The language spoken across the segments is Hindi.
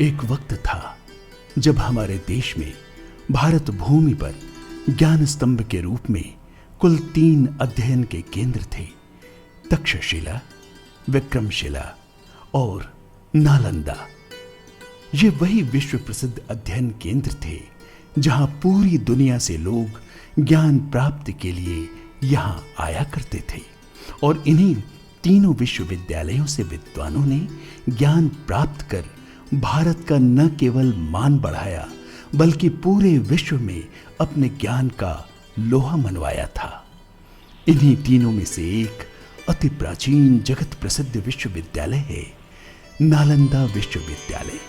एक वक्त था जब हमारे देश में भारत भूमि पर ज्ञान स्तंभ के रूप में कुल 3 अध्ययन के केंद्र थे। तक्षशिला, विक्रमशिला और नालंदा। ये वही विश्व प्रसिद्ध अध्ययन केंद्र थे जहां पूरी दुनिया से लोग ज्ञान प्राप्ति के लिए यहां आया करते थे। और इन्हीं तीनों विश्वविद्यालयों से विद्वानों ने ज्ञान प्राप्त कर भारत का न केवल मान बढ़ाया बल्कि पूरे विश्व में अपने ज्ञान का लोहा मनवाया था। इन्हीं तीनों में से एक अति प्राचीन जगत प्रसिद्ध विश्वविद्यालय है नालंदा विश्वविद्यालय।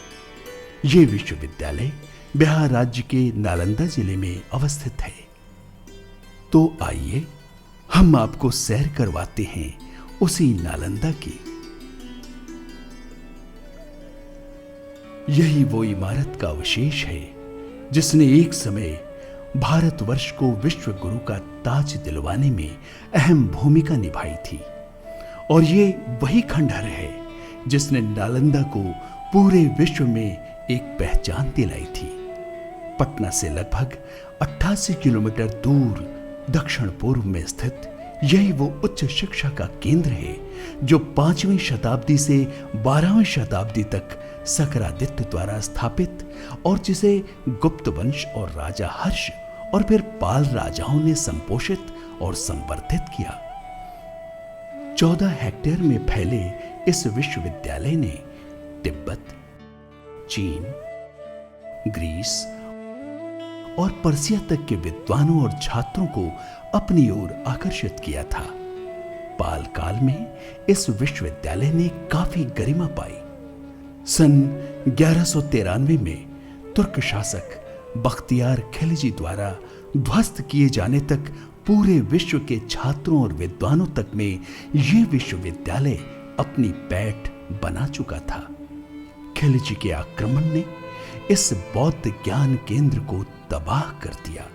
ये विश्वविद्यालय बिहार राज्य के नालंदा जिले में अवस्थित है। तो आइए हम आपको सैर करवाते हैं उसी नालंदा की। यही वो इमारत का अवशेष है जिसने एक समय भारतवर्ष को विश्व गुरु का ताज दिलवाने में अहम भूमिका निभाई थी। और ये वही खंडहर है जिसने नालंदा को पूरे विश्व में एक पहचान दिलाई थी। पटना से लगभग 88 किलोमीटर दूर दक्षिण पूर्व में स्थित यही वो उच्च शिक्षा का केंद्र है जो 5वीं शताब्दी से 12वीं शताब्दी तक सकरादित्य द्वारा स्थापित और जिसे गुप्त वंश और राजा हर्ष और फिर पाल राजाओं ने संपोषित और संवर्धित किया। 14 हेक्टेयर में फैले इस विश्वविद्यालय ने तिब्बत, चीन, ग्रीस और पर्सिया तक के विद्वानों और छात्रों को अपनी ओर आकर्षित किया था। पाल काल में इस विश्वविद्यालय ने काफी गरिमा पाई। सन 1193 में तुर्क शासक बख्तियार खिलजी द्वारा ध्वस्त किए जाने तक पूरे विश्व के छात्रों और विद्वानों तक में यह विश्वविद्यालय अपनी पैठ बना चुका था। खिलजी के आक्रमण ने इस बौद्ध ज्ञान केंद्र को तबाह कर दिया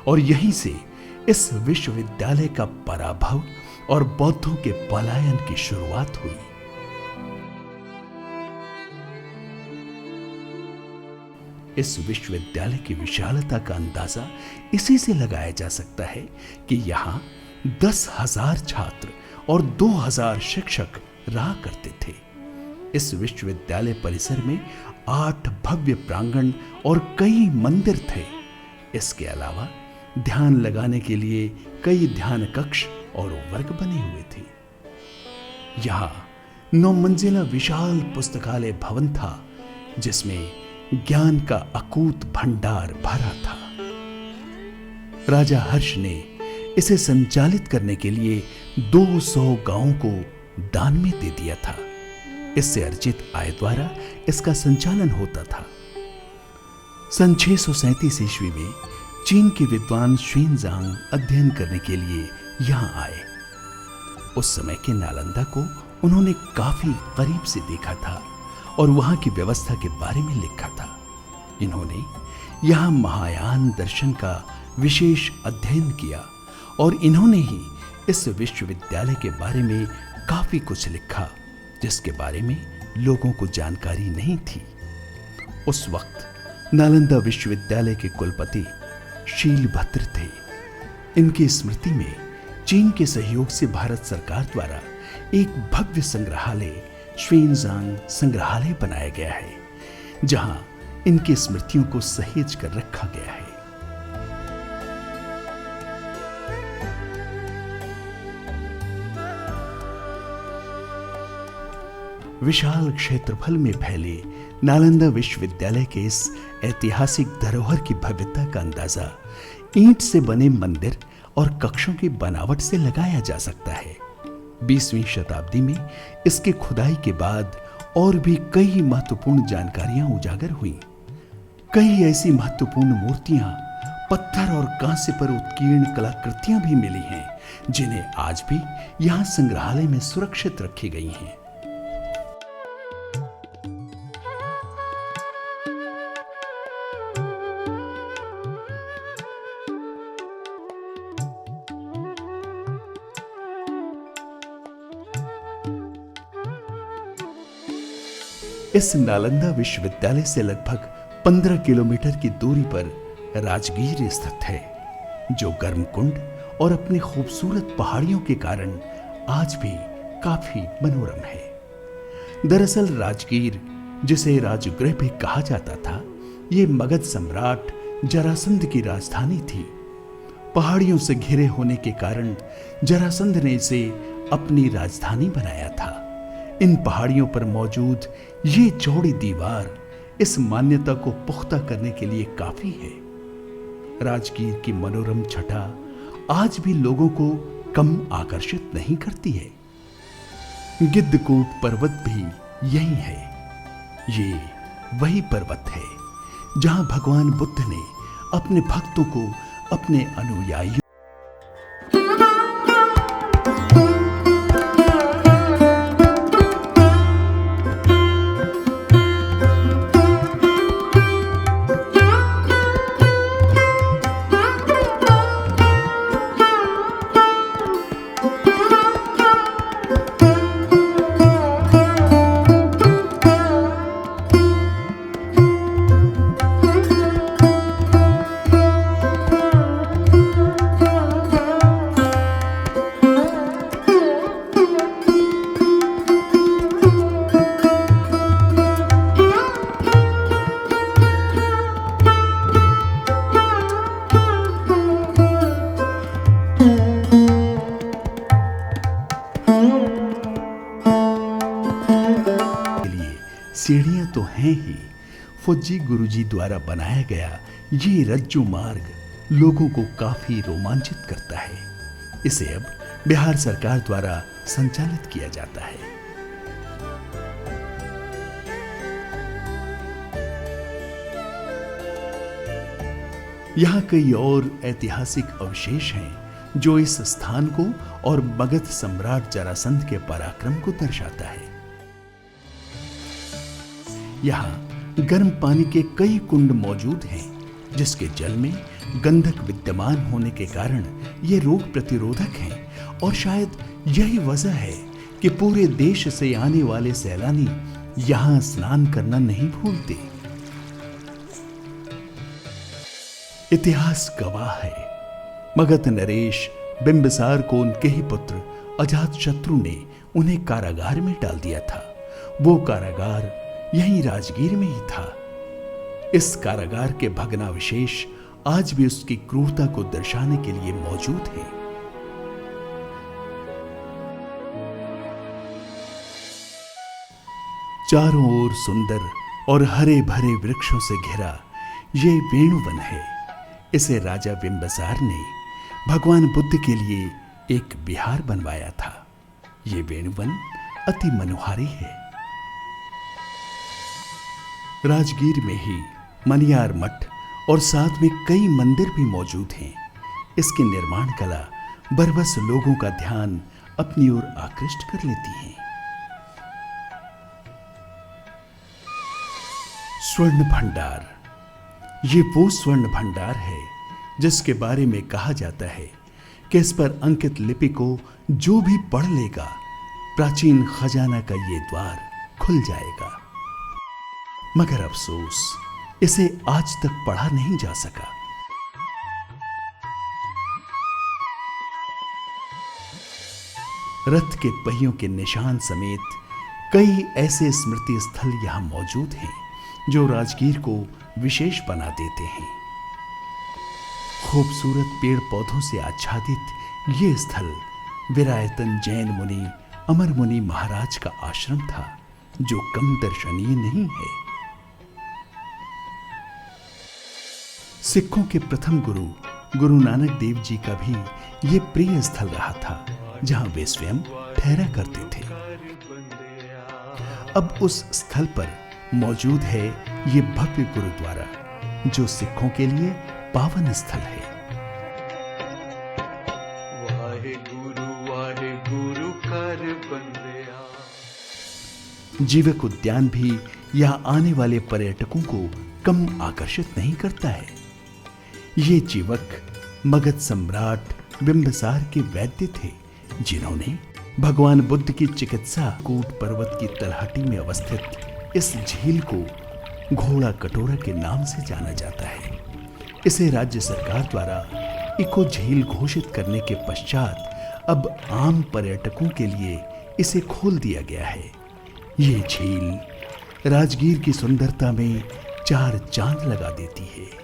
और यहीं से इस विश्वविद्यालय का पराभव और बौद्धों के पलायन की शुरुआत हुई। इस विश्वविद्यालय की विशालता का अंदाजा इसी से लगाया जा सकता है कि यहां 10,000 छात्र और 2,000 शिक्षक रहा करते थे। इस विश्वविद्यालय परिसर में 8 भव्य प्रांगण और कई मंदिर थे। इसके अलावा ध्यान लगाने के लिए कई ध्यान कक्ष और वर्ग बने हुए थे। यहां 9 मंजिला विशाल पुस्तकालय भवन था जिसमें ज्ञान का अकूत भंडार भरा था। राजा हर्ष ने इसे संचालित करने के लिए 200 गांवों को दान में दे दिया था। इससे अर्जित आय द्वारा इसका संचालन होता था। सन 637 ईस्वी में चीन के विद्वान श्वेनजांग अध्ययन करने के लिए यहां आए। उस समय के नालंदा को उन्होंने काफी करीब से देखा था और वहां की व्यवस्था के बारे में लिखा था। इन्होंने यहां महायान दर्शन का विशेष अध्ययन किया और इन्होंने ही इस विश्वविद्यालय के बारे में काफी कुछ लिखा जिसके बारे में लोगों को जानकारी नहीं थी। उस वक्त नालंदा विश्वविद्यालय के कुलपति शीलभद्र थे। इनकी स्मृति में चीन के सहयोग से भारत सरकार द्वारा एक भव्य संग्रहालय श्वेनजांग संग्रहालय बनाया गया है जहां इनकी स्मृतियों को सहेज कर रखा गया है। विशाल क्षेत्रफल में फैले नालंदा विश्वविद्यालय के इस ऐतिहासिक धरोहर की भव्यता का अंदाजा ईंट से बने मंदिर और कक्षों की बनावट से लगाया जा सकता है। 20वीं शताब्दी में इसके खुदाई के बाद और भी कई महत्वपूर्ण जानकारियां उजागर हुई। कई ऐसी महत्वपूर्ण मूर्तियां, पत्थर और कांस्य पर उत्कीर्ण कलाकृतियां भी मिली हैं जिन्हें आज भी यहां संग्रहालय में सुरक्षित रखी गई हैं। इस नालंदा विश्वविद्यालय से लगभग 15 किलोमीटर की दूरी पर राजगीर स्थित है, जो गर्म कुंड और अपनी खूबसूरत पहाड़ियों के कारण आज भी काफी मनोरम है। दरअसल राजगीर, जिसे राजगृह भी कहा जाता था, ये मगध सम्राट जरासंध की राजधानी थी। पहाड़ियों से घिरे होने के कारण जरासंध ने इसे अपनी राजधानी बनाया था। इन पहाड़ियों पर मौजूद ये चौड़ी दीवार इस मान्यता को पुख्ता करने के लिए काफी है। राजगीर की मनोरम छटा आज भी लोगों को कम आकर्षित नहीं करती है। गिद्धकूट पर्वत भी यही है। ये वही पर्वत है जहां भगवान बुद्ध ने अपने भक्तों को, अपने अनुयायियों सीढ़ियां तो हैं ही। फौजी गुरुजी द्वारा बनाया गया ये रज्जू मार्ग लोगों को काफी रोमांचित करता है। इसे अब बिहार सरकार द्वारा संचालित किया जाता है। यहाँ कई और ऐतिहासिक अवशेष हैं जो इस स्थान को और मगध सम्राट जरासंध के पराक्रम को दर्शाता है। यहाँ गर्म पानी के कई कुंड मौजूद हैं, जिसके जल में गंधक विद्यमान होने के कारण ये रोग प्रतिरोधक हैं और शायद यही वजह है कि पूरे देश से आने वाले सैलानी यहाँ स्नान करना नहीं भूलते। इतिहास गवाह है, मगध नरेश बिंबिसार को उनके ही पुत्र अजातशत्रु ने उन्हें कारागार में डाल दिया था। वो कारागार यहीं राजगीर में ही था। इस कारागार के भग्नावशेष आज भी उसकी क्रूरता को दर्शाने के लिए मौजूद हैं। चारों ओर सुंदर और हरे भरे वृक्षों से घिरा ये वेणुवन है। इसे राजा बिंबिसार ने भगवान बुद्ध के लिए एक विहार बनवाया था। ये वेणुवन अति मनोहारी है। राजगीर में ही मनियार मठ और साथ में कई मंदिर भी मौजूद हैं। इसकी निर्माण कला बरबस लोगों का ध्यान अपनी ओर आकृष्ट कर लेती है। स्वर्ण भंडार, ये वो स्वर्ण भंडार है जिसके बारे में कहा जाता है कि इस पर अंकित लिपि को जो भी पढ़ लेगा, प्राचीन खजाना का ये द्वार खुल जाएगा। मगर अफसोस, इसे आज तक पढ़ा नहीं जा सका। रथ के पहियों के निशान समेत कई ऐसे स्मृति स्थल यहां मौजूद हैं जो राजगीर को विशेष बना देते हैं। खूबसूरत पेड़ पौधों से आच्छादित ये स्थल विरायतन जैन मुनि अमर मुनि महाराज का आश्रम था, जो कम दर्शनीय नहीं है। सिखों के प्रथम गुरु गुरु नानक देव जी का भी ये प्रिय स्थल रहा था, जहां वे स्वयं ठहरा करते थे। अब उस स्थल पर मौजूद है ये भव्य गुरुद्वारा, जो सिखों के लिए पावन स्थल है। वाहे गुरु कर बंदिया। जीवक उद्यान भी यहाँ आने वाले पर्यटकों को कम आकर्षित नहीं करता है। ये जीवक मगध सम्राट बिंबिसार के वैद्य थे, जिन्होंने भगवान बुद्ध की चिकित्सा कूट पर्वत की तलहटी में अवस्थित इस झील को घोड़ा कटोरा के नाम से जाना जाता है। इसे राज्य सरकार द्वारा इको झील घोषित करने के पश्चात अब आम पर्यटकों के लिए इसे खोल दिया गया है। ये झील राजगीर की सुंदरता में 4 चांद लगा देती है।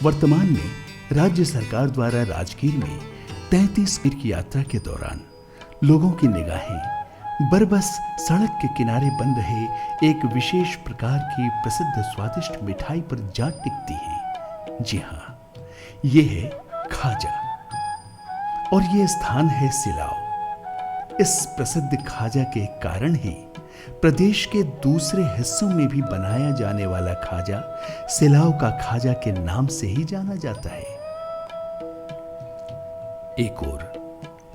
वर्तमान में राज्य सरकार द्वारा राजगीर में 33 मील की यात्रा के दौरान लोगों की निगाहें बरबस सड़क के किनारे बन रहे एक विशेष प्रकार की प्रसिद्ध स्वादिष्ट मिठाई पर जा टिकती हैं। जी हाँ, ये है खाजा और ये स्थान है सिलाव। इस प्रसिद्ध खाजा के कारण ही प्रदेश के दूसरे हिस्सों में भी बनाया जाने वाला खाजा सिलाव का खाजा के नाम से ही जाना जाता है। एक ओर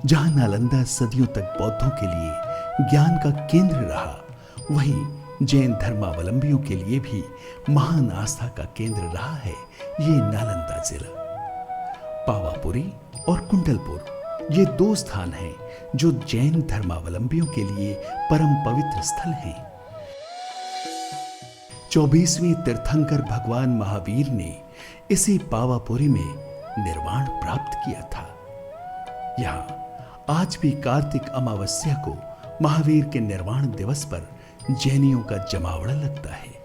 जहां नालंदा सदियों तक बौद्धों के लिए ज्ञान का केंद्र रहा, वहीं जैन धर्मावलंबियों के लिए भी महान आस्था का केंद्र रहा है ये नालंदा जिला। पावापुरी और कुंडलपुर ये 2 स्थान हैं जो जैन धर्मावलंबियों के लिए परम पवित्र स्थल हैं। 24वें तीर्थंकर भगवान महावीर ने इसी पावापुरी में निर्वाण प्राप्त किया था। यहां आज भी कार्तिक अमावस्या को महावीर के निर्वाण दिवस पर जैनियों का जमावड़ा लगता है।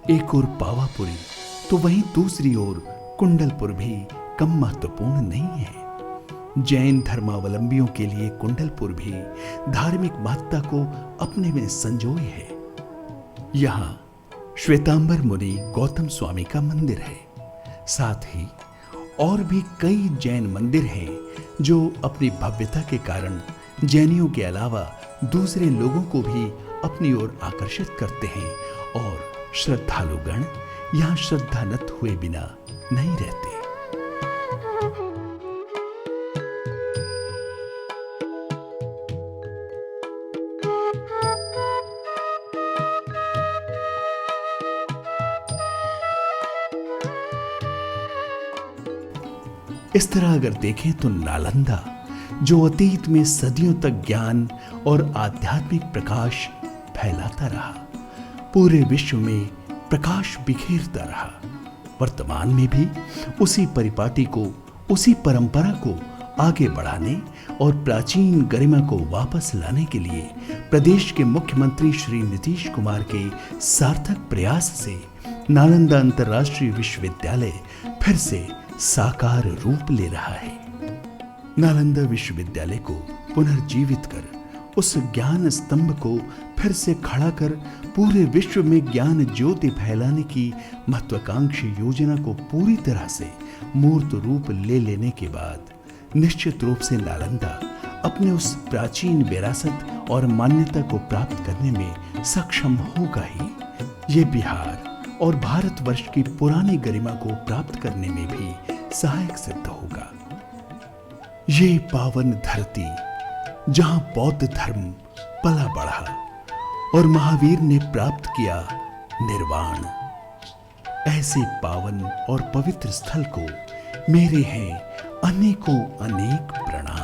एक ओर पावापुरी तो वहीं दूसरी ओर कुंडलपुर भी कम महत्वपूर्ण नहीं है। जैन धर्मावलंबियों के लिए कुंडलपुर भी धार्मिक महत्ता को अपने में संजोए है। यहां श्वेतांबर मुनि गौतम स्वामी का मंदिर है। साथ ही और भी कई जैन मंदिर हैं जो अपनी भव्यता के कारण जैनियों के अलावा दूसरे लोगों को भी अपनी ओर आकर्षित करते हैं और श्रद्धालुगण यहां श्रद्धानत हुए बिना नहीं रहते। इस तरह अगर देखें तो नालंदा, जो अतीत में सदियों तक ज्ञान और आध्यात्मिक प्रकाश फैलाता रहा, पूरे विश्व में प्रकाश बिखेरता रहा, वर्तमान में भी उसी परिपाटी को, उसी परंपरा को आगे बढ़ाने और प्राचीन गरिमा को वापस लाने के लिए प्रदेश के मुख्यमंत्री श्री नीतीश कुमार के सार्थक प्रयास से नालंदा अंतर्राष्ट्रीय विश्वविद्यालय फिर से साकार रूप ले रहा है। नालंदा विश्वविद्यालय को पुनर्जीवित कर उस ज्ञान स्तंभ को फिर से खड़ा कर पूरे विश्व में ज्ञान ज्योति फैलाने की महत्वाकांक्षी योजना को पूरी तरह से मूर्त रूप ले लेने के बाद निश्चित रूप से नालंदा अपने उस प्राचीन विरासत और मान्यता को प्राप्त करने में सक्षम होगा ही। ये बिहार और भारतवर्ष की पुरानी गरिमा को प्राप्त करने में भी सहायक सिद्ध होगा। ये पावन धरती जहां बौद्ध धर्म पला बढ़ा और महावीर ने प्राप्त किया निर्वाण, ऐसे पावन और पवित्र स्थल को मेरे हैं अनेकों अनेक प्रणाम।